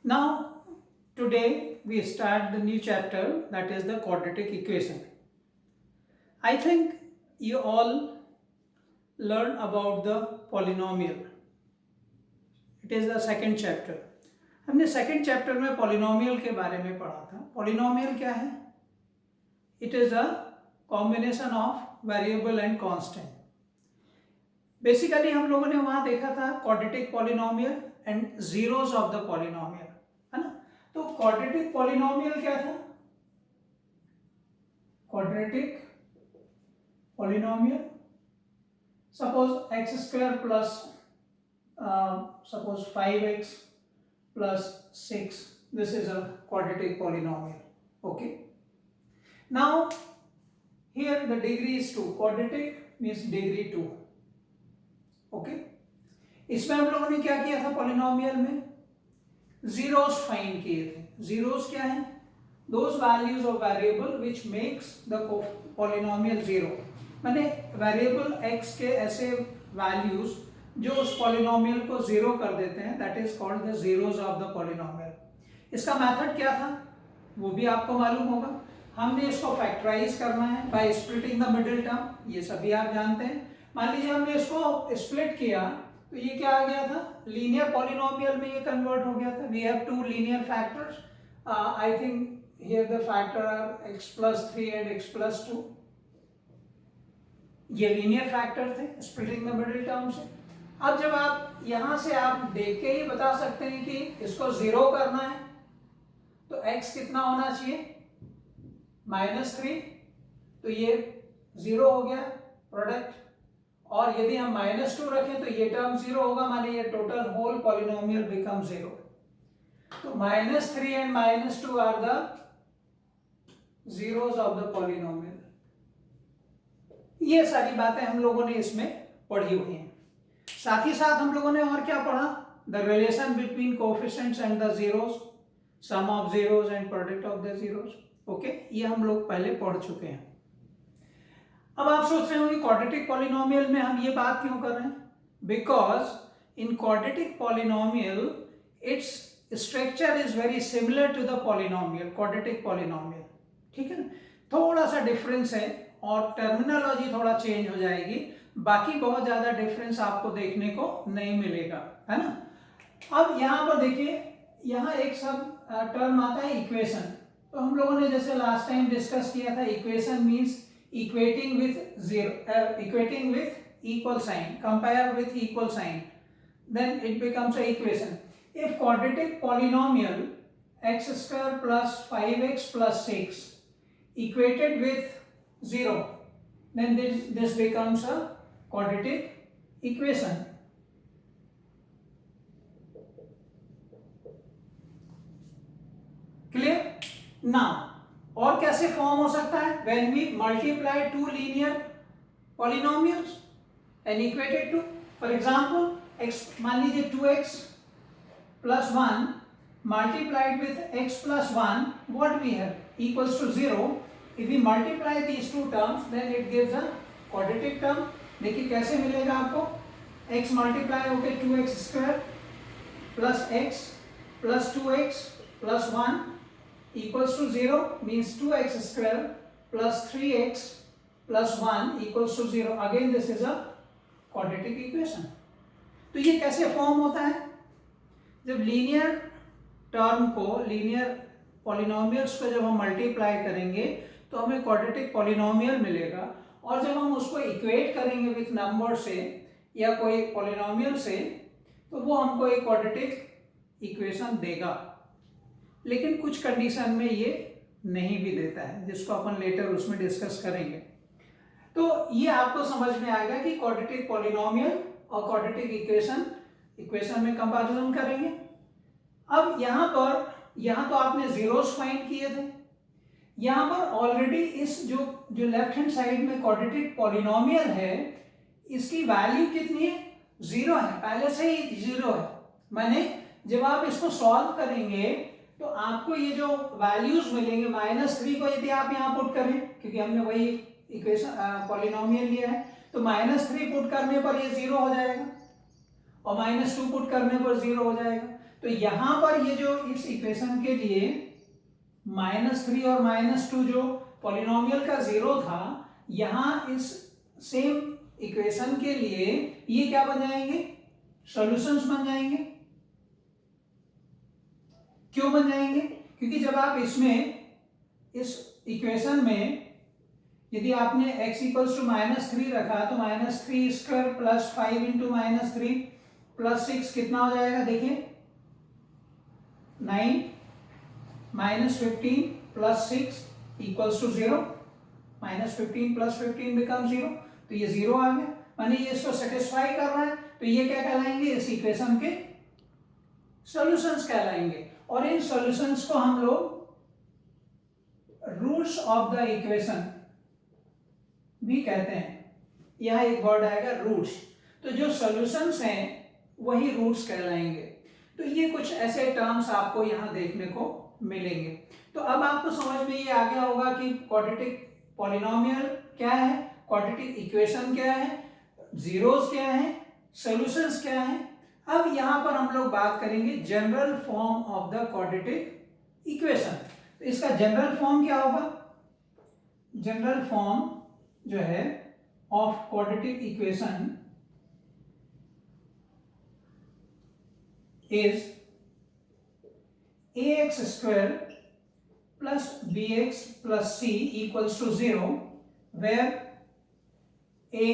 Now, today we start the new chapter, that is the quadratic equation. I think you all learn about the polynomial. It is the second chapter. हमने second chapter में polynomial के बारे में पढ़ा था. Polynomial क्या है? It is a combination of variable and constant. Basically हम लोगों ने वहां देखा था quadratic polynomial and zeros of the polynomial, है ना. तो क्वाड्रेटिक पॉलिनोमियल क्या था? Quadratic polynomial, suppose x square plus suppose 5x plus 6, this is a quadratic polynomial. Okay, now here the degree is 2. Quadratic means degree 2. Okay, इसमें हम लोगों ने क्या किया था? पॉलिनोमियल में जीरोस फाइंड किए थे. जीरोस क्या है? Those values of variable which makes the polynomial zero. माने वेरिएबल x के ऐसे वैल्यूज जो उस पॉलिनोमियल को जीरो कर देते हैं, that is called the zeros of the polynomial. इसका मेथड क्या था वो भी आपको मालूम होगा. हमने इसको फैक्टराइज करना है by splitting the middle term. ये सभी आप जानते हैं. मान लीजिए हमने इसको स्प्लिट किया तो ये क्या आ गया था? लीनियर पॉलिनोमियल में ये कन्वर्ट हो गया था. We have to linear factors. I think here the factor are x+3 and x+2. ये लीनियर फैक्टर थे स्प्लिटिंग द मिडिल टर्म से. अब जब आप यहां से आप देख के ही बता सकते हैं कि इसको जीरो करना है तो x कितना होना चाहिए? -3. तो ये जीरो हो गया प्रोडक्ट. और यदि हम -2 रखें तो ये टर्म जीरो होगा. माने ये total whole polynomial become zero. तो -3 and -2 are the zeros of the polynomial. ये सारी बातें हम लोगों ने इसमें पढ़ी हुई हैं. साथ ही साथ हम लोगों ने और क्या पढ़ा? The relation between coefficients and the zeros, sum of zeros and product of the zeros. Okay, ये हम लोग पहले पढ़ चुके हैं. अब आप सोच रहे होंगे क्वाड्रेटिक पॉलिनोमियल में हम ये बात क्यों कर रहे हैं? Because in quadratic polynomial its structure is very similar to the polynomial, quadratic polynomial. ठीक है ना. थोड़ा सा डिफरेंस है और टर्मिनोलॉजी थोड़ा चेंज हो जाएगी. बाकी बहुत ज्यादा डिफरेंस आपको देखने को नहीं मिलेगा, है ना. अब यहां पर देखिए, यहां एक सब टर्म आता है इक्वेशन. तो हम लोगों ने जैसे लास्ट टाइम डिस्कस किया था, equation means equating with zero, equating with equal sign, compare with equal sign, then it becomes a equation. If quadratic polynomial x² plus 5x plus 6 equated with 0, then this becomes a quadratic equation. Clear? Now, और कैसे form हो सकता है? When we multiply two linear polynomials and equate it to, for example, x, मान लीजिए 2x plus 1 multiplied with x plus 1, what we have? Equals to 0. If we multiply these two terms, then it gives a quadratic term. देखिए कैसे मिलेगा आपको? x multiply होके 2x² plus x plus 2x plus 1 equals to 0 means 2x² plus 3x plus 1 equals to 0. Again this is a quadratic equation. तो ये कैसे form होता है? जब लीनियर टर्म को, लीनियर पॉलिनोमियल्स को जब हम मल्टीप्लाई करेंगे तो हमें क्वाड्रेटिक पॉलिनोमियल मिलेगा. और जब हम उसको इक्वेट करेंगे विथ नंबर से या कोई पॉलिनोमियल से तो वो हमको एक क्वाड्रेटिक इक्वेशन देगा. लेकिन कुछ कंडीशन में ये नहीं भी देता है, जिसको अपन लेटर उसमें डिस्कस करेंगे. तो ये आपको समझ में आएगा कि क्वाड्रेटिक पॉलिनोमियल और क्वाड्रेटिक इक्वेशन में कंपैरिजन करेंगे. अब यहाँ तो आपने जीरोस फाइंड किए थे. यहां पर ऑलरेडी इस जो लेफ्ट हैंड साइड में क्वाड्रेटिक पॉलिनोमियल है, इसकी वैल्यू कितनी है? 0 है. पहले से ही 0 है. माने जब आप इसको सॉल्व करेंगे तो आपको ये जो वैल्यूज मिलेंगे, -3 को यदि आप यहां पुट करें, क्योंकि हमने वही इक्वेशन पॉलिनोमियल लिया है, तो -3 पुट करने पर ये 0 हो जाएगा और -2 पुट करने पर 0 हो जाएगा. तो यहां पर ये जो इस इक्वेशन के लिए -3 और -2 जो पॉलिनोमियल का जीरो था, यहां इस सेम इक्वेशन के लिए ये क्या बन जाएंगे, सॉल्यूशंस बन जाएंगे। क्यों बन जाएंगे? क्योंकि जब आप इसमें इस इक्वेशन में यदि आपने x इक्वल्स टू -3 रखा तो -3² प्लस 5 इंटू -3 प्लस 6 कितना हो जाएगा, देखिए 9 -15 plus 6 equals to 0, -15 plus 15 become 0, तो ये 0 आ गया, माने ये इसको सेटिस्फाई कर रहा है, तो ये क्या कहलाएंगे, इस इक्वेशन के सॉल्यूशंस कहलाएंगे। और इन सॉल्यूशंस को हम लोग रूट्स ऑफ द इक्वेशन भी कहते हैं। यह एक वर्ड आएगा रूट्स, तो जो सॉल्यूशंस हैं वही रूट्स कहलाएंगे। तो ये कुछ ऐसे टर्म्स आपको यहाँ देखने को मिलेंगे। तो अब आपको समझ में ये आ गया होगा कि क्वाड्रेटिक पॉलिनोमियल क्या है, क्वाड्रेटिक इक्वेशन क्या है, जीरोस क्या है, सॉल्यूशंस क्या है। अब यहाँ पर हम लोग बात करेंगे general form of the quadratic equation. तो इसका जनरल फॉर्म क्या होगा, जनरल फॉर्म जो है of quadratic equation is ax square plus bx plus c equals to 0, where a,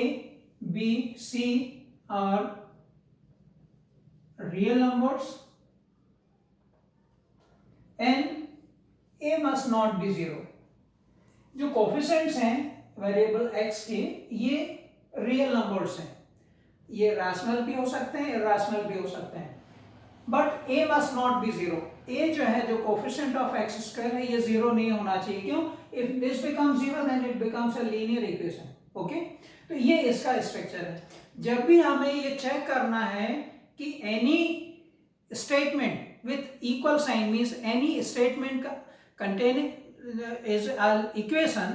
b, c are real numbers and a must not be 0। जो coefficients हैं variable x के, ये real numbers हैं, ये rational भी हो सकते हैं, इरैशनल भी हो सकते हैं, but a must not be 0। a जो है, जो कोफिशिएंट ऑफ x स्क्वायर है, ये 0 नहीं होना चाहिए। क्यों? If this becomes 0 then it becomes a linear equation. Okay, तो ये इसका स्ट्रक्चर है। जब भी हमें ये चेक करना है कि any statement with equal sign means any statement containing is an equation,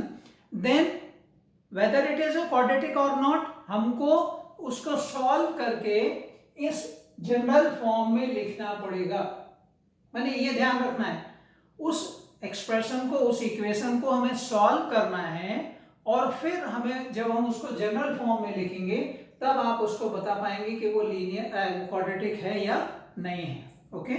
then whether it is a quadratic or not, हमको उसको सॉल्व करके इस जनरल फॉर्म में लिखना पड़ेगा। माने ये ध्यान रखना है, उस एक्सप्रेशन को, उस इक्वेशन को हमें सॉल्व करना है, और फिर हमें जब हम उसको जनरल फॉर्म में लिखेंगे तब आप उसको बता पाएंगे कि वो लीनियर क्वाड्रेटिक है या नहीं है। ओके,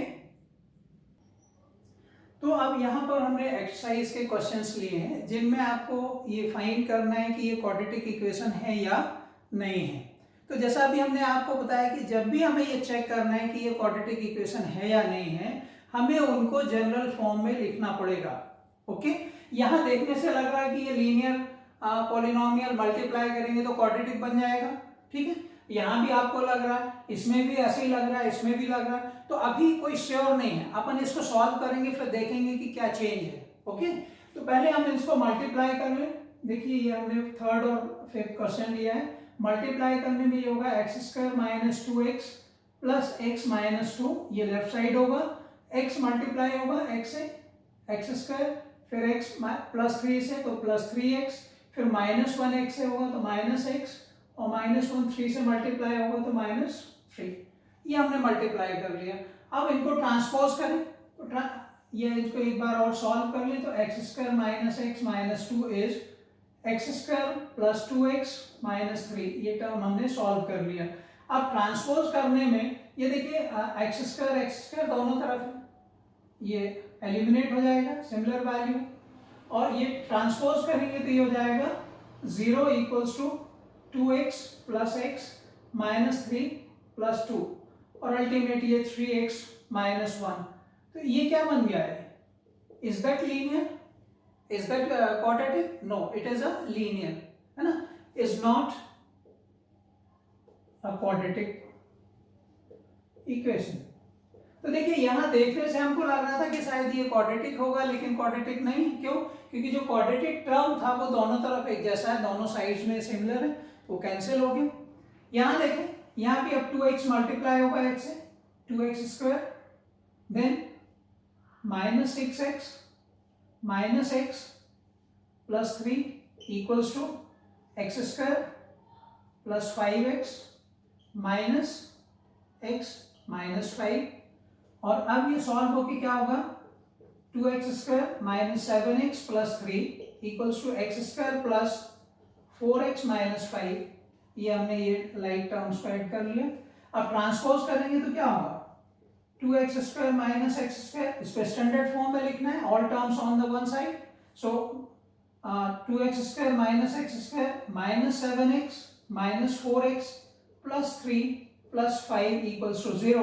तो अब यहाँ पर हमने एक्सरसाइज के क्वेश्चंस लिए हैं जिनमें आपको ये फाइंड करना है कि ये क्वाड्रेटिक इक्वेशन है या नहीं है। तो जैसा अभी हमने आपको बताया कि जब भी हमें ये चेक करना है कि ये क्वाड्रेटिक इक्वेशन है या नहीं है, हमें उनको जनरल फॉर्म में लिखना पड़ेगा। ओके, यहाँ देखने से लग रहा है कि ये लीनियर पॉलिनोमियल मल्टीप्लाई करेंगे तो क्वाड्रेटिक बन जाएगा। ठीक है, यहाँ भी आपको लग रहा है, इसमें भी ऐसे ही लग रहा है, इसमें भी लग रहा है, तो अभी कोई श्योर नहीं है। अपन इसको सॉल्व करेंगे, फिर देखेंगे कि क्या चेंज है। ओके, तो पहले हम इसको मल्टीप्लाई कर लें। देखिए, ये हमने थर्ड और फिफ्थ क्वेश्चन लिया है। मल्टीप्लाई करने में ये होगा x square minus 2x plus x minus 2, ये लेफ्ट साइड होगा। x मल्टीप्लाई होगा x से, x स्क्वायर, फिर x प्लस 3 से तो प्लस 3x, फिर माइनस 1x से होगा तो माइनस x, और माइनस 1 3 से मल्टीप्लाई होगा तो माइनस 3। ये हमने मल्टीप्लाई कर लिया। अब इनको ट्रांसपोज करें तो ये इसको एक बार और सॉल्व कर लें तो x square minus x minus 2 is x square plus 2x minus 3, ये टर्म हमने सॉल्व कर लिया। अब ट्रांसपोज करने में ये देखिए एक्स स्क्वायर दोनों तरफ ये एलिमिनेट हो जाएगा, सिमिलर वैल्यू, और ये ट्रांसपोज करेंगे तो ये हो जाएगा 0 equals to 2x plus x minus 3 plus 2, और अल्टीमेट ये 3x माइनस 1। तो ये क्या बन गया है? Is that linear? Is that quadratic? No, it is a linear, है ना? Is not a quadratic equation। तो देखिए, यहाँ देखने से हमको लग रहा था कि शायद ये क्वाड्रेटिक होगा, लेकिन क्वाड्रेटिक नहीं। क्यों? क्योंकि जो क्वाड्रेटिक टर्म था वो दोनों तरफ एक जैसा है, दोनों साइड्स में सिमिलर है, वो कैंसिल हो गया। यहाँ देखें, यहाँ भी अब 2x मल्टीप्लाई होगा x से, 2x square, then minus 6x minus x plus 3 equals to x square plus 5x minus x minus 5, और अब ये सॉल्व होके क्या होगा, 2x² minus 7x plus 3 equals to x² plus 4x minus 5। ये हमने ये लाइक टर्म्स को ऐड कर लिया। अब ट्रांसपोज करेंगे तो क्या होगा, 2x² माइनस x², इसको स्टैंडर्ड फॉर्म में लिखना है, all terms on the one side. So 2x² minus x² minus 7x minus 4x plus 3 plus 5 equals to 0,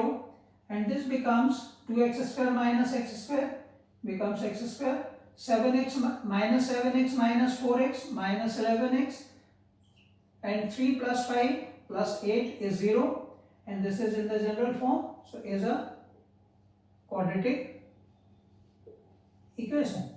and this becomes 2x² minus x² becomes x², 7x minus 4x minus 11x, and 3 plus 5 plus 8 is 0, and this is in the general form, so is a quadratic equation।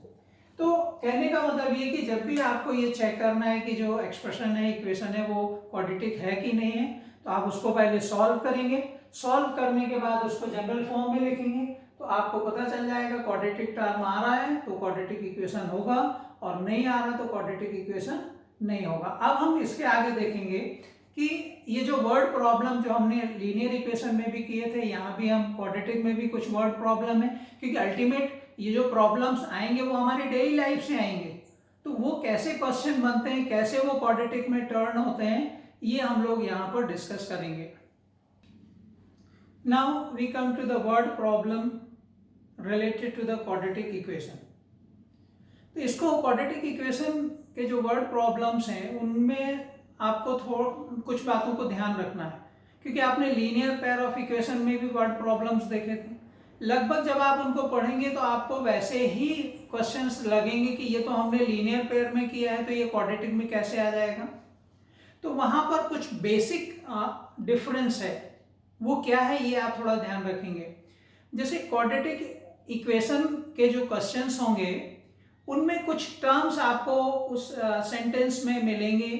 तो कहने का मतलब ये कि जब भी आपको ये चेक करना है कि जो एक्सप्रेशन है, इक्वेशन है, वो क्वाड्रेटिक है कि नहीं है, तो आप उसको पहले सॉल्व करेंगे। सॉल्व करने के बाद उसको जनरल फॉर्म में लिखेंगे, तो आपको पता चल जाएगा क्वाड्रेटिक टर्म आ रहा है तो क्वाड्रेटिक इक्वेशन होगा, और नहीं आ रहा तो क्वाड्रेटिक इक्वेशन नहीं होगा। अब हम इसके आगे देखेंगे कि ये जो वर्ड प्रॉब्लम जो हमने लीनियर इक्वेशन में भी किए थे, यहाँ भी हम क्वाड्रेटिक में भी कुछ वर्ड प्रॉब्लम है, क्योंकि अल्टीमेट ये जो प्रॉब्लम्स आएंगे वो हमारी डेली लाइफ से आएंगे, तो वो कैसे क्वेश्चन बनते हैं, कैसे वो क्वाड्रेटिक में टर्न होते हैं, ये हम लोग यहाँ पर डिस्कस करेंगे। Now we come to the word problem related to the quadratic equation. तो इसको क्वाड्रेटिक इक्वेशन के जो वर्ड प्रॉब्लम्स हैं उनमें आपको कुछ बातों को ध्यान रखना है, क्योंकि आपने लीनियर पेयर ऑफ इक्वेशन में भी वर्ड प्रॉब्लम्स देखे थे। लगभग जब आप उनको पढ़ेंगे तो आपको वैसे ही क्वेश्चंस लगेंगे कि ये तो हमने लीनियर पेयर में किया है तो ये क्वाड्रेटिक में कैसे आ जाएगा। तो वहां पर कुछ बेसिक डिफरेंस है, वो क्या है ये आप थोड़ा ध्यान रखेंगे। जैसे क्वाड्रेटिक इक्वेशन के जो क्वेश्चंस होंगे उनमें कुछ टर्म्स आपको उस सेंटेंस में मिलेंगे।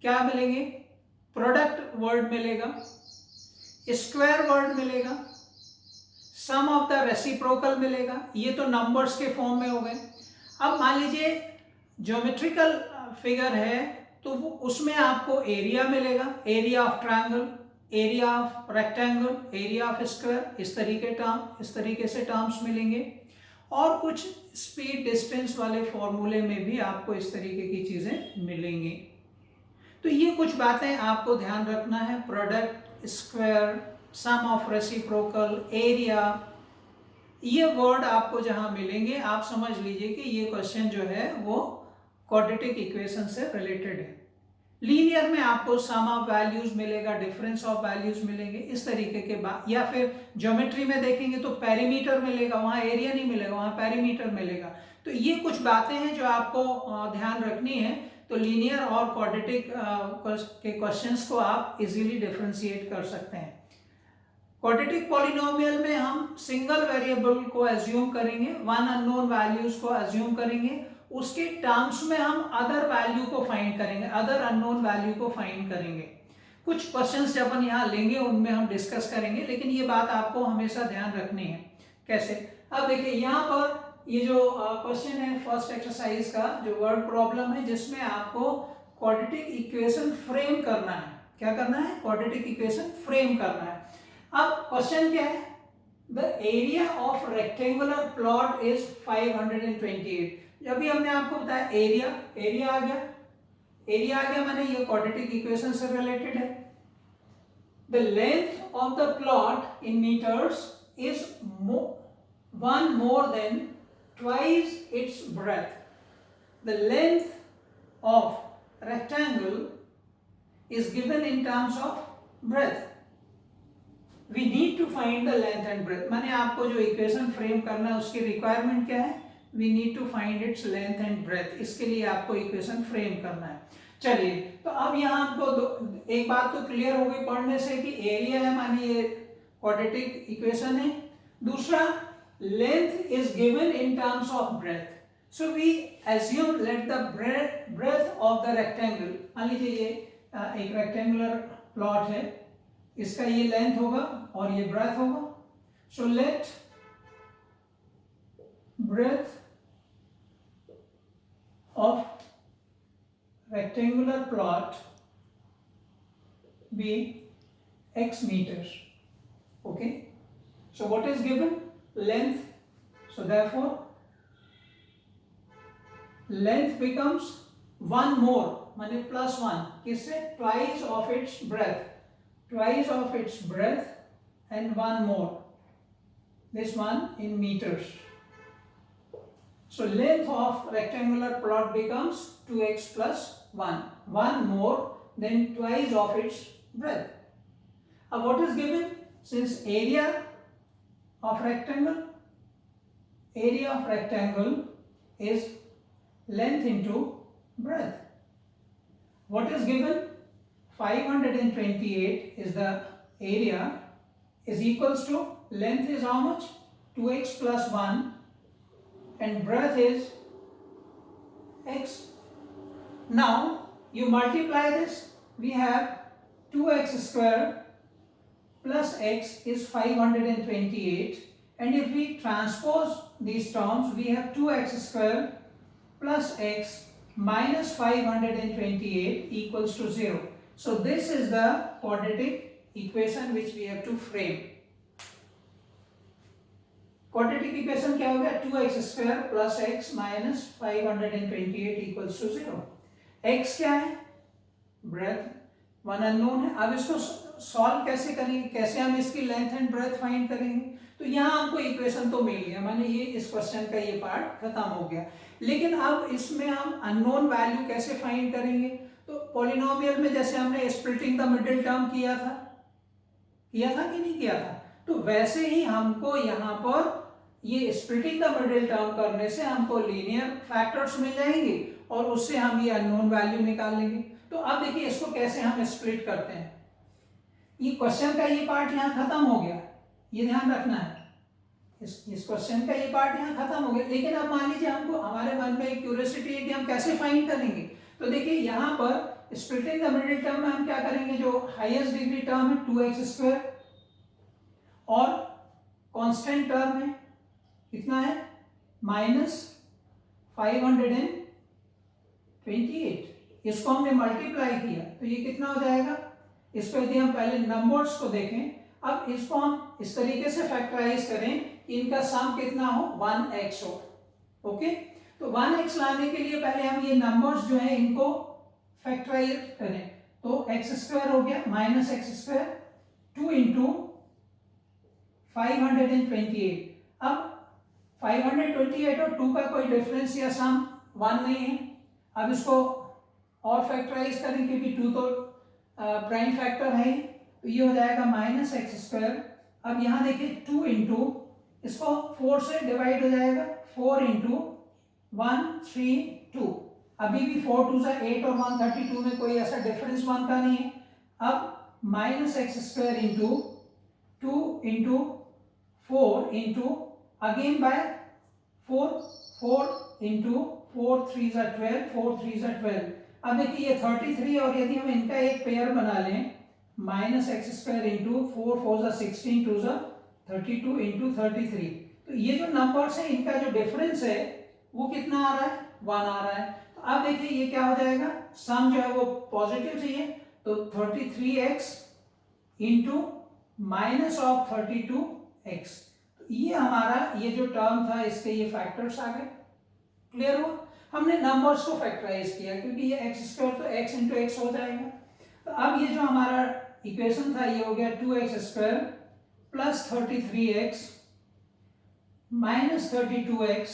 क्या मिलेंगे, प्रोडक्ट वर्ड मिलेगा, स्क्वायर वर्ड मिलेगा, सम ऑफ द रेसिप्रोकल मिलेगा, ये तो नंबर्स के फॉर्म में हो गए। अब मान लीजिए ज्योमेट्रिकल फिगर है तो वो उसमें आपको एरिया मिलेगा, area of triangle, area of rectangle, area of square, इस तरीके से टर्म्स मिलेंगे। और कुछ स्पीड डिस्टेंस वाले फॉर्मूले में भी आपको इस तरीके की चीजें मिलेंगी। तो ये कुछ बातें आपको ध्यान रखना है, product, square, sum of reciprocal, area, ये वर्ड आपको जहां मिलेंगे आप समझ लीजिए कि ये क्वेश्चन जो है वो क्वाड्रेटिक इक्वेशन से रिलेटेड है। लीनियर में आपको सम ऑफ वैल्यूज मिलेगा, डिफरेंस ऑफ वैल्यूज मिलेंगे, इस तरीके के बाद। या फिर ज्योमेट्री में देखेंगे तो पेरीमीटर मिलेगा, वहां एरिया नहीं मिलेगा, वहां पेरीमीटर मिलेगा। तो ये कुछ बातें हैं जो आपको ध्यान रखनी है। तो लीनियर और क्वाड्रेटिक के क्वेश्चंस को आप इजीली डिफरेंशिएट कर सकते हैं। क्वाड्रेटिक पॉलिनोमियल में हम सिंगल वेरिएबल को एज्यूम करेंगे, वन अननोन वैल्यूज को एज्यूम करेंगे, उसके टर्म्स में हम अदर वैल्यू को फाइंड करेंगे, अदर अननोन वैल्यू को फाइंड करेंगे। कुछ क्वेश्चंस जब हम यहाँ लेंगे उनमें हम डिस्कस करेंगे, लेकिन ये बात आपको हमेशा ध्यान रखनी है। कैसे, अब देखिए यहाँ पर ये जो क्वेश्चन है फर्स्ट एक्सरसाइज का जो वर्ड प्रॉब्लम है, जिसमें आपको क्वाड्रेटिक इक्वेशन फ्रेम करना है। क्या करना है, क्वाड्रेटिक इक्वेशन फ्रेम करना है। अब क्वेश्चन क्या है, the area of rectangular plot is 528। जब भी हमने आपको बताया एरिया आ गया माने ये क्वाड्रेटिक इक्वेशन से रिलेटेड है। The length of the plot in metres is one more than twice its breadth. The length of rectangle is given in terms of breadth. We need to find the length and breadth, माने आपको जो equation frame करना है उसकी requirement क्या है, we need to find its length and breadth. इसके लिए आपको इक्वेशन फ्रेम करना है। चलिए, तो अब यहाँ आपको एक बात तो क्लियर हो गई पढ़ने से कि एरिया है माने ये क्वाड्रेटिक इक्वेशन है। दूसरा, length is given in terms of breadth, so we assume let the breadth of the rectangle. मान लीजिए ये एक रेक्टेंगुलर प्लॉट है, इसका ये लेंथ होगा और ये ब्रेथ होगा। So let breadth of rectangular plot be x meters. Okay, So what is given? Length. So therefore length becomes one more, माने plus one, किससे? Twice of its breadth, twice of its breadth and one more, this one in meters. So length of rectangular plot becomes 2x plus 1, one more than twice of its breadth. Now what is given? Since area of rectangle is length into breadth. What is given? 528 is the area, is equals to length is how much? 2x plus 1 and breadth is x. Now you multiply this, we have 2x square plus x is 528, and if we transpose these terms, we have 2x square plus x minus 528 equals to 0. So this is the quadratic equation which we have to frame. Quadratic equation क्या हो गया? 2x square plus x minus 528 equals to 0. x क्या है? breadth, one unknown है. अब इसको solve कैसे करेंगे? कैसे हम इसकी लेंथ एंड ब्रेथ फाइंड करेंगे? तो यहाँ हमको इक्वेशन तो मिल गया, माने ये इस क्वेश्चन का ये पार्ट खत्म हो गया. लेकिन अब इसमें हम अननोन वैल्यू कैसे फाइंड करेंगे? तो पॉलिनोमियल में जैसे हमने स्प्लिटिंग द मिडिल टर्म किया था कि नहीं किया था, तो वैसे ही हमको यहाँ पर ये स्प्लिटिंग द मिडिल टर्म करने से हमको लीनियर फैक्टर्स मिल जाएंगे और उससे हम ये अननोन वैल्यू निकाल लेंगे. तो अब देखिए इसको कैसे हम स्प्लिट करते हैं. ये क्वेश्चन का ये पार्ट यहाँ खत्म हो गया, ये ध्यान रखना है. इस क्वेश्चन का ये पार्ट यहाँ खत्म हो गया. लेकिन अब मान लीजिए हमको, हमारे मन में एक क्यूरियोसिटी है कि हम कैसे फाइंड करेंगे. तो देखिए यहाँ पर स्प्लिटिंग द मिडिल टर्म में हम क्या करेंगे, जो हाईएस्ट डिग्री टर्म है 2x स्क्वायर और कांस्टेंट टर्म है कितना है माइनस 528, इसको हमने मल्टीप्लाई किया तो ये कितना हो जाएगा. इसको यदि हम पहले नंबर्स को देखें, अब इसको हम इस तरीके से फैक्टराइज करें कि इनका सम कितना हो 1x हो. ओके, तो 1x लाने के लिए पहले हम ये नंबर्स जो है इनको फैक्टराइज करें. तो x स्क्वायर हो गया माइनस एक्स स्क्वायर 2 इंटू 528. अब 528 और 2 का कोई डिफरेंस या सम 1 नहीं है. अब इसको और फैक्टराइज करें क्योंकि 2 तो प्राइम फैक्टर है, तो ये हो जाएगा माइनस एक्स स्क्वायर. अब यहाँ देखिए 2 इंटू, इसको 4 से डिवाइड हो जाएगा, 4 इंटू 132. अभी भी 4 2 से 8 और 132 में कोई ऐसा डिफरेंस 1 का नहीं है. अब minus x square into 2 into 4 into again by 4 into 4 3 12, 4 3 12. अब देखिए ये 33 और यदि हम इनका एक पेयर बना लें minus x square into 4 4 16 2 32 into 33, तो ये जो नंबर्स है इनका जो डिफरेंस है वो कितना आ रहा है 1 आ रहा है. तो अब देखिए ये क्या हो जाएगा, सम जो है वो पॉजिटिव चाहिए, तो 33x into minus of 32x. तो ये हमारा ये जो टर्म था इसके ये फैक्टर्स आ गए. क्लियर हुआ. हमने नंबर्स को फैक्टराइज किया क्योंकि ये एक्स स्क्वायर तो x इंटू एक्स हो जाएगा. तो अब ये जो हमारा इक्वेशन था ये हो गया 2x square plus 33x minus 32x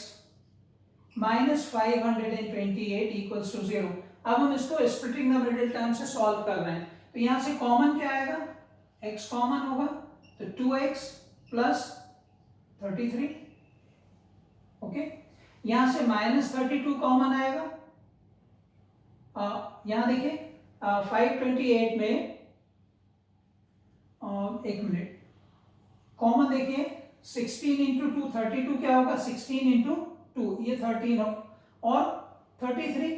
minus 528 equals to 0. अब हम इसको स्प्लिटिंग द मिडिल टर्म से सॉल्व कर रहे हैं. तो यहाँ से कॉमन क्या आएगा, x कॉमन होगा, तो 2x प्लस 33. ओके, यहां से माइनस 32 कॉमन आएगा. यहां देखिए 528 में एक मिनट कॉमन देखिए 16 इंटू 2 32 क्या होगा 16 इंटू 2 ये 13 हो, और 33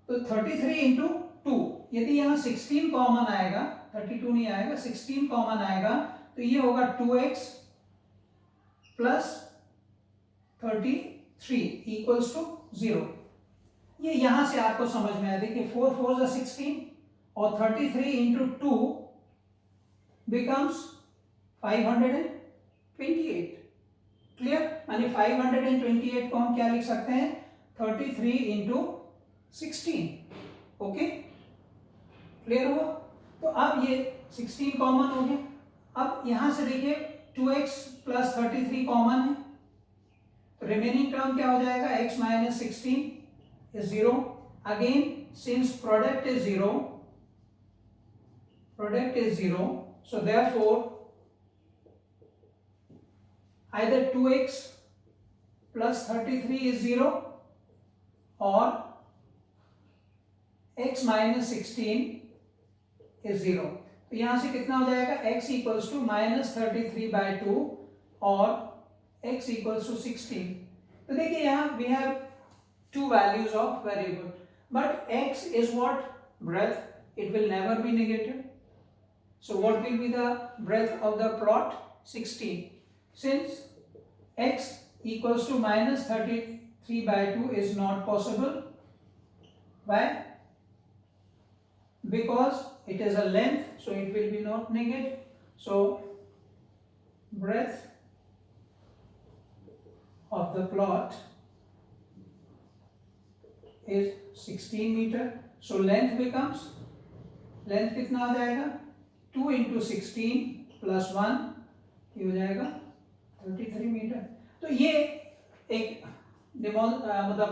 तो 33 इंटू 2, यदि यहाँ 16 कॉमन आएगा 32 नहीं आएगा 16 कॉमन आएगा तो ये होगा 2x प्लस 33 इक्वल्स टू 0. ये यहां से आपको समझ में आया. देखिए 4 4 16 और 33 इंटू 2 becomes 528. क्लियर? यानी 528 को हम क्या लिख सकते हैं? 33 इंटू 16. ओके, क्लियर हुआ? तो अब ये 16 कॉमन हो गया। अब यहां से देखिए 2x प्लस 33 कॉमन है, तो रिमेनिंग टर्म क्या हो जाएगा? x minus 16 is 0. Again since product is 0, so therefore either 2x plus 33 is 0 or x minus 16 is 0. तो यहां से कितना हो जाएगा? x equals to minus 33 by 2 और x equals to 16. तो देखिए यहाँ we have two values of variable, but x is what? Breadth. It will never be negative. So what will be the breadth of the plot? 16. Since x equals to minus 33 by 2 is not possible. Why? Because it is a length, so it will be not negative. So breadth of the plot is 16 meter. So length becomes, length कितना आ जाएगा? 2 into 16 plus 1, ये हो जाएगा 33 metre. तो ये एक मतलब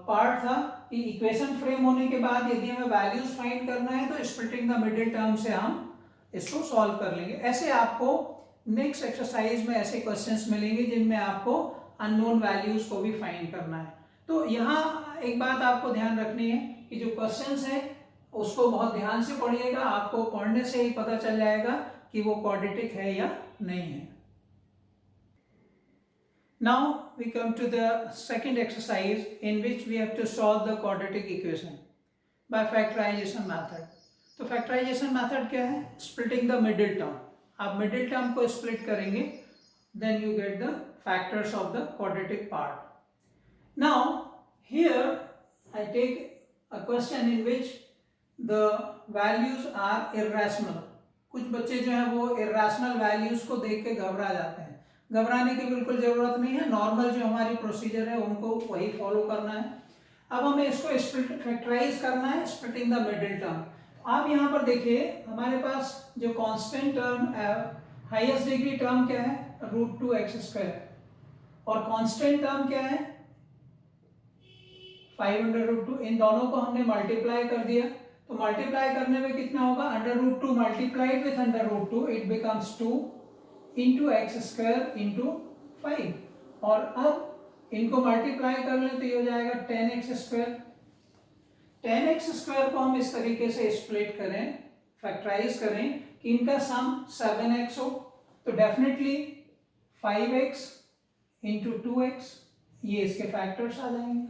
part था कि इक्वेशन फ्रेम होने के बाद यदि हमें वैल्यूज फाइंड करना है तो स्प्लिटिंग द मिडिल टर्म से हम इसको सॉल्व कर लेंगे. ऐसे आपको नेक्स्ट एक्सरसाइज में ऐसे क्वेश्चंस मिलेंगे जिनमें आपको अननोन वैल्यूज को भी फाइंड करना है. तो यहाँ एक बात आपको ध्यान रखनी है कि जो क्वेश्चंस है उसको बहुत ध्यान से पढ़िएगा. आपको पढ़ने से ही पता चल जाएगा कि वो क्वाड्रेटिक है या नहीं है. Now we come to the second exercise in which we have to solve the quadratic equation by factorization method. तो factorization method क्या है? Splitting the middle term. आप middle term को split करेंगे, then you get the factors of the quadratic part. Now here I take a question in which the values are irrational. कुछ बच्चे जो हैं वो irrational values को देख के घबरा जाते हैं. घबराने की बिल्कुल जरूरत नहीं है. नॉर्मल जो हमारी प्रोसीजर है उनको वही फॉलो करना है. अब हमें इसको स्प्लिट फैक्टराइज करना है, स्प्लिटिंग द मिडिल टर्म. आप यहाँ पर देखिए हमारे पास जो constant term highest degree term क्या है? √2x². और कांस्टेंट टर्म क्या है? 5√2. इन दोनों को हमने मल्टीप्लाई कर दिया. तो मल्टीप्लाई करने में कितना होगा? √2 multiplied with √2 it becomes 2 into x² into 5. और अब इनको मल्टीप्लाई कर लें तो ये हो जाएगा 10x². 10x² को हम इस तरीके से स्प्लिट करें, फैक्टराइज करें कि इनका सम 7x हो. तो डेफिनेटली 5x इंटू 2x ये इसके फैक्टर्स आ जाएंगे.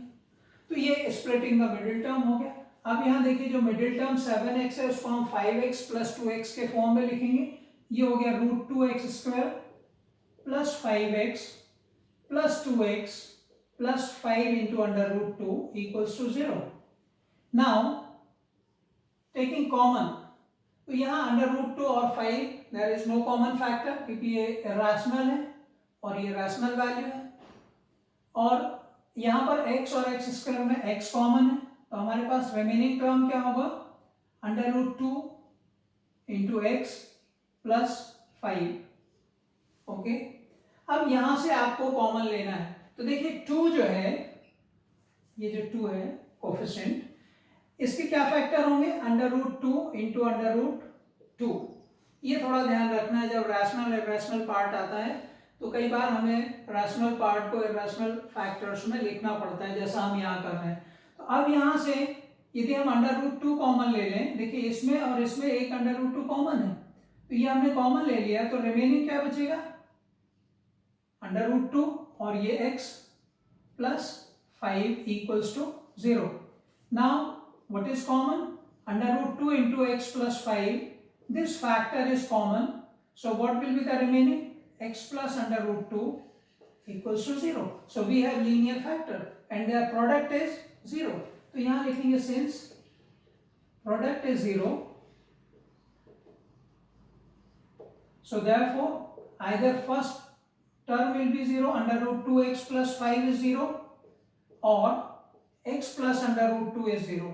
तो ये स्प्लिटिंग द मिडिल टर्म हो गया. अब यहाँ देखिए जो मिडिल टर्म 7x है उसको हम 5x प्लस 2x के फॉर्म में लिखेंगे. ये हो गया √2x² plus 5x plus 2x plus 5 into √2 equals to 0. Now taking common, तो यहाँ √2 और 5 there is no common factor क्योंकि ये रैशनल है और ये रैशनल वैल्यू है. और यहाँ पर x और x² में x कॉमन है, तो हमारे पास रिमेनिंग टर्म क्या होगा? √2 इंटू x प्लस 5. ओके, अब यहां से आपको कॉमन लेना है. तो देखिए 2 जो है, ये जो 2 है कोफिशिएंट, इसके क्या फैक्टर होंगे? √2 इंटू √2. ये थोड़ा ध्यान रखना है. जब रैशनल इरैशनल पार्ट आता है तो कई बार हमें रैशनल पार्ट को इरैशनल फैक्टर्स में लिखना पड़ता है, जैसा हम यहाँ कर रहे हैं. तो अब यहाँ से यदि हम √2 कॉमन ले लें, देखिए इसमें और इसमें एक √2 कॉमन है, तो ये हमने कॉमन ले लिया. तो रिमेनिंग क्या बचेगा? √2 और ये x plus 5 equals to 0. Now what is common? √2 into x plus 5. This factor is common, so what will be the remaining? x plus √2 equals to 0. So we have linear factor and their product is 0. तो यहाँ लिखेंगे since product is 0, So therefore either first term will be 0, under root 2x plus 5 is 0, or x plus under root 2 is 0.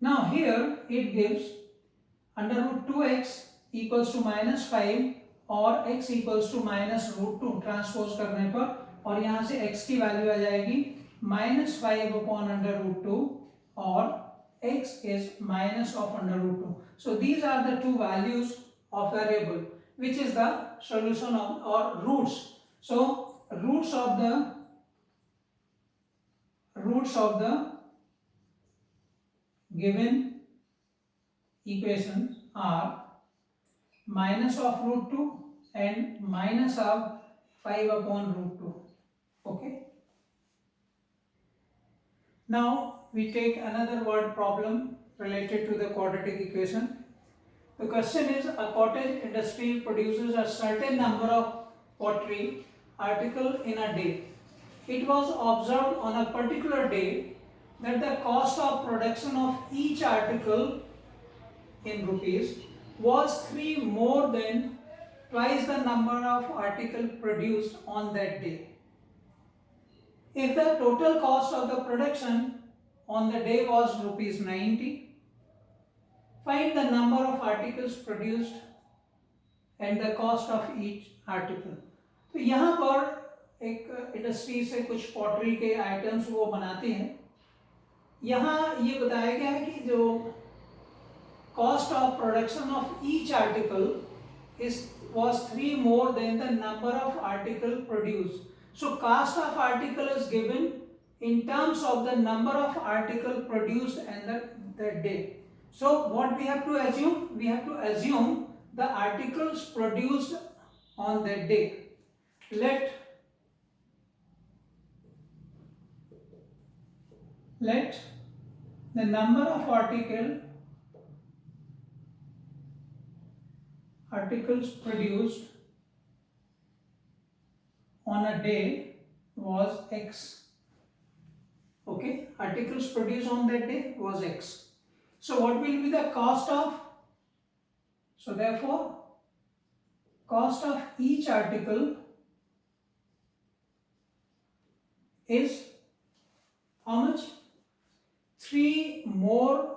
Now here it gives under root 2x equals to minus 5 और x equals to minus root 2 transpose करने पर, और यहाँ से x की value आ जाएगी minus 5 upon under root 2 और x is minus of under root 2. So these are the two values of variable which is the solution of or roots. So roots of the given equation are minus of root 2 and minus of 5 upon root 2. Okay. Now we take another word problem related to the quadratic equation. The question is, a cottage industry produces a certain number of pottery articles in a day. It was observed on a particular day that the cost of production of each article in rupees was 3 more than twice the number of articles produced on that day. If the total cost of the production on the day was rupees 90, find the number of articles produced and the cost of each article. तो यहाँ पर एक industry से कुछ pottery के items वो बनाते हैं. यहाँ ये बताया गया है कि जो cost of production of each article was 3 more than the number of article produced. So cost of article is given in terms of the number of article produced and that day. So what we have to assume? We have to assume the articles produced on that day. Let the number of articles produced on a day was X. Okay, articles produced on that day was X. So what will be the cost of? So therefore cost of each article is how much? 3 more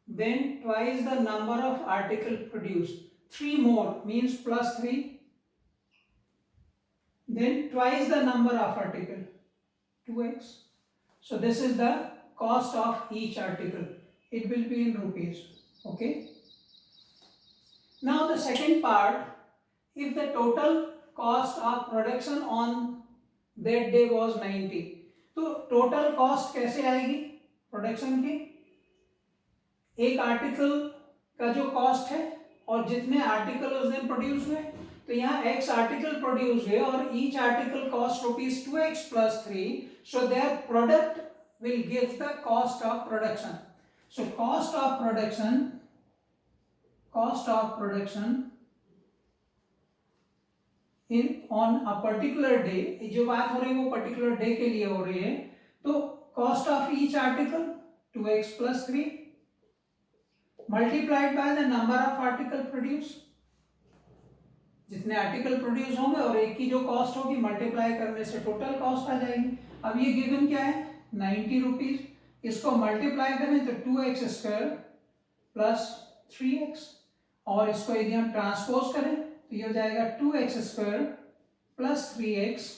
than twice the number of article produced. 3 more means plus 3, then twice the number of article, 2x. So this is the cost of each article. It will be in rupees. Okay. Now the second part, if the total cost of production on that day was 90, तो total cost कैसे आएगी production की? एक article का जो cost है और जितने आर्टिकल उस दिन प्रोड्यूस हुए, तो यहाँ x आर्टिकल प्रोड्यूस हुए और each article cost rupees 2x plus 3, so their product will give the cost of production. So cost of production in on a particular day, जो बात हो रही है वो पर्टिकुलर डे के लिए हो रही है, तो cost of each article 2x plus 3 multiplied by the number of article produced. जितने आर्टिकल प्रोड्यूस होंगे और एक की जो कॉस्ट होगी मल्टीप्लाई करने से टोटल कॉस्ट आ जाएगी. अब ये गिवन क्या है? 90 रुपीज. इसको मल्टीप्लाई करें तो 2x स्क्वायर प्लस 3x, और इसको यदि हम ट्रांसपोज करें तो ये हो जाएगा 2x square plus 3x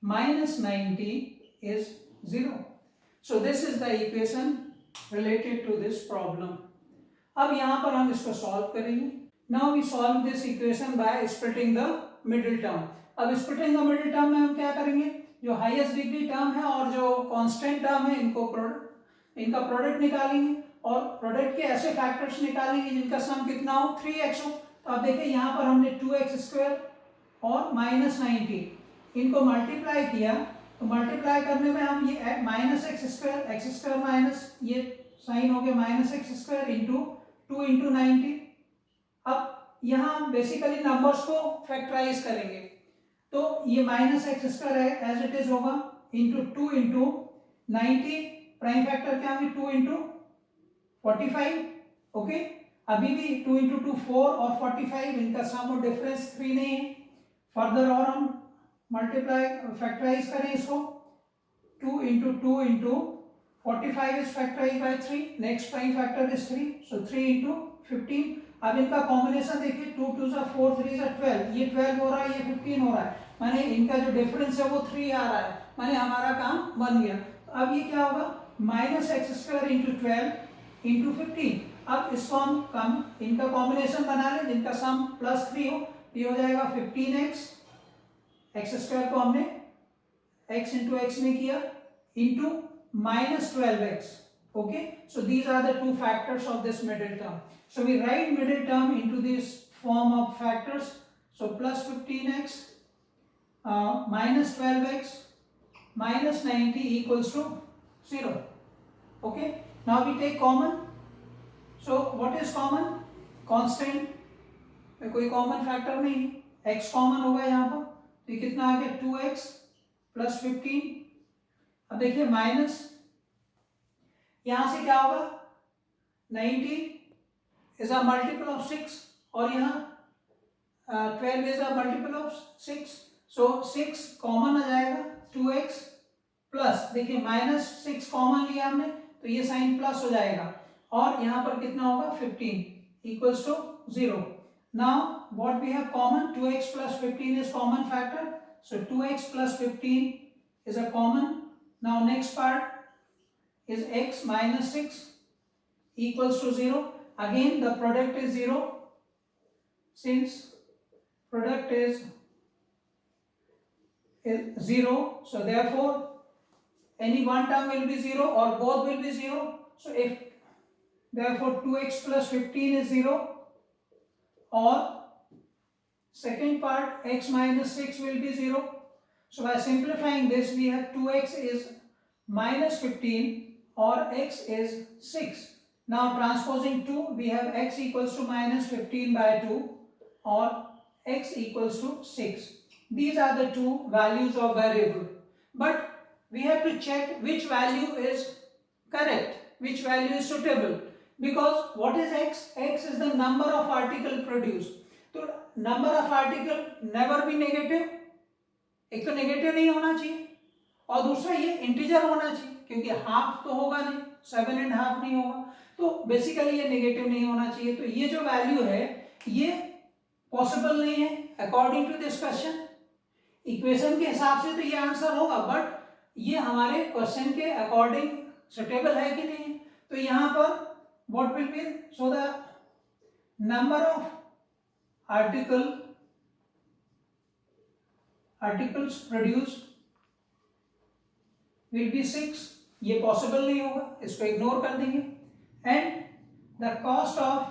minus 90 is 0. So this is the equation related to this problem. अब यहाँ पर हम इसको सॉल्व करेंगे. Now we solve this equation by splitting the middle term. अब splitting the middle term में हम क्या करेंगे? जो highest degree term है और जो constant term है इनका प्रोडक्ट निकालेंगे और प्रोडक्ट के ऐसे फैक्टर्स निकालेंगे जिनका सम कितना हो 3x हो. तो आप देखिए यहाँ पर हमने 2x स्क्वायर और माइनस 90 इनको मल्टीप्लाई किया, तो मल्टीप्लाई करने में हम ये माइनस एक्स स्क्वायर माइनस ये साइन हो गया minus x square into 2 into 90. अब यहाँ बेसिकली नंबर्स को फैक्टराइज करेंगे, तो ये minus x square as it is होगा इंटू 2 इंटू 90, प्राइम फैक्टर क्या होगी 2 इंटू 45. ओके. अभी भी 2 इंटू 2 4 और 45, इनका सम और डिफरेंस 3 नहीं है। फर्दर और हम मल्टीप्लाई फैक्टराइज करें इसको, 2 into 2 into 45 is factorise by 3, next prime factor is 3, so 3 into 15। अब इनका कॉम्बिनेशन देखिए, 2 2 सा 4 3 सा 12, ये 12 हो रहा है, ये 15 हो रहा है, माने इनका जो डिफरेंस है वो 3 आ रहा है, माने हमारा काम बन गया। तो अब ये क्या होगा, minus x square into 12 into 15। अब इसको हम इनका कॉम्बिनेशन बना लें जिनका सम +3 हो, ये हो जाएगा 15x, एक्स स्क्वायर को हमने x इंटू एक्स में किया, into -12x. Okay, so these are the two factors of this middle term. So we write middle term into this form of factors. So plus 15x minus 12x minus 90 equals to 0. Okay, now we take common. So what is common? Constant में कोई common factor नहीं है, x common होगा यहाँ पर, तो ये कितना आ गया 2x प्लस 15। अब देखिए माइनस, यहां से क्या होगा, 90 इज अ मल्टीपल ऑफ 6 और यहाँ 12 is a multiple of 6, so 6 common आ जाएगा, 2x प्लस, देखिए -6 कॉमन लिया हमने तो ये साइन प्लस हो जाएगा, और यहाँ पर कितना होगा 15 equals to 0। Now what we have common, 2x plus 15 is common factor, so 2x plus 15 is a common. Now next part is x minus 6 equals to 0. Again the product is 0, since product is 0, so therefore any one term will be 0 or both will be 0. So if therefore 2x plus 15 is 0, or second part x minus 6 will be 0. So by simplifying this we have 2x is minus 15 or x is 6. Now transposing 2, we have x equals to minus 15 by 2 or x equals to 6. These are the two values of variable, but we have to check which value is correct, which value is suitable, because what is x? X is the number of article produced. तो number of article never be negative, एक तो negative नहीं होना चाहिए और दूसरा ये integer होना चाहिए, क्योंकि हाफ तो होगा नहीं, 7.5 नहीं होगा, तो बेसिकली ये नेगेटिव नहीं होना चाहिए। तो ये जो वैल्यू है ये पॉसिबल नहीं है according to this question. Equation के हिसाब से तो ये आंसर होगा, बट ये हमारे क्वेश्चन के अकॉर्डिंग सुटेबल है कि नहीं। तो यहाँ पर what will B, so the number of articles produced will be 6, ये पॉसिबल नहीं होगा, इसको इग्नोर कर देंगे। And the cost of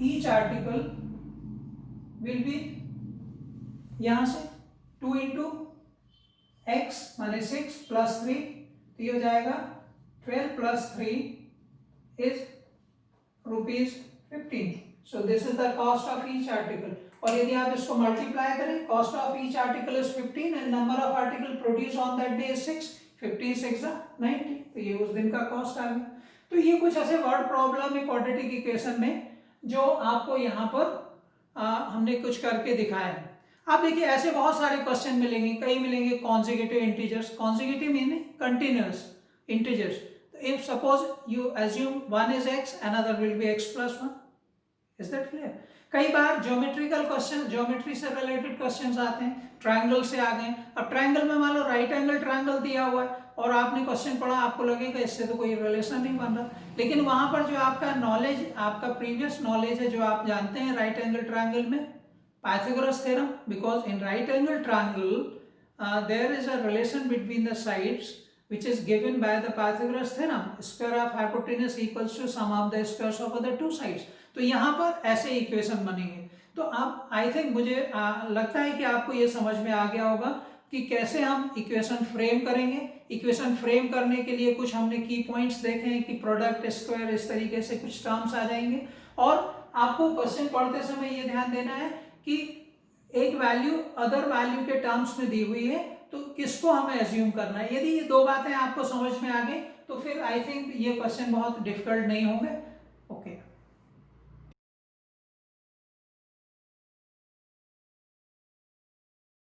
each article will be, यहां से 2 इंटू एक्स माने 6 प्लस 3, तो ये हो जाएगा 12 plus 3 is ₹15। So this is the cost of each article. और यदि आप इसको मल्टीप्लाई करें, cost of each article is 15 and number of article produce on that day is 6, 15 6 90, तो ये उस दिन का कॉस्ट आ गया। तो ये कुछ ऐसे वर्ड प्रॉब्लम है क्वाड्रेटिक इक्वेशन में जो आपको यहाँ पर हमने कुछ करके दिखाया है। आप देखिए ऐसे बहुत सारे क्वेश्चन मिलेंगे, कई मिलेंगे consecutive integers, consecutive meaning continuous integers. If suppose you assume one is x, another will be x plus 1, is that clear. कई बार ज्योमेट्रिकल क्वेश्चन, ज्योमेट्री से रिलेटेड क्वेश्चंस आते हैं, ट्रायंगल से आ गए। अब ट्रायंगल में मान लो राइट एंगल ट्रायंगल दिया हुआ है और आपने क्वेश्चन पढ़ा, आपको लगेगा इससे तो कोई रिलेशन नहीं बन रहा, लेकिन वहां पर जो आपका नॉलेज, आपका प्रीवियस नॉलेज है, जो आप जानते हैं राइट एंगल ट्रायंगल में Pythagoras theorem, because in right angle triangle there is a relation between the sides which is given by the Pythagoras theorem, square of hypotenuse equals to sum of the squares of the two sides। तो यहाँ पर ऐसे equation बनेंगे। तो अब I think मुझे लगता है कि आपको ये समझ में आ गया होगा कि कैसे हम इक्वेशन फ्रेम करेंगे। इक्वेशन फ्रेम करने के लिए कुछ हमने की पॉइंट्स देखे हैं कि प्रोडक्ट, स्क्वायर, इस तरीके से कुछ टर्म्स आ जाएंगे। और आपको क्वेश्चन पढ़ते समय ये ध्यान देना है कि एक वैल्यू अदर वैल्यू के टर्म्स में दी हुई है, तो किसको हमें एज्यूम करना है। यदि ये दो बातें आपको समझ में आ गई तो फिर आई थिंक ये क्वेश्चन बहुत डिफिकल्ट नहीं होंगे।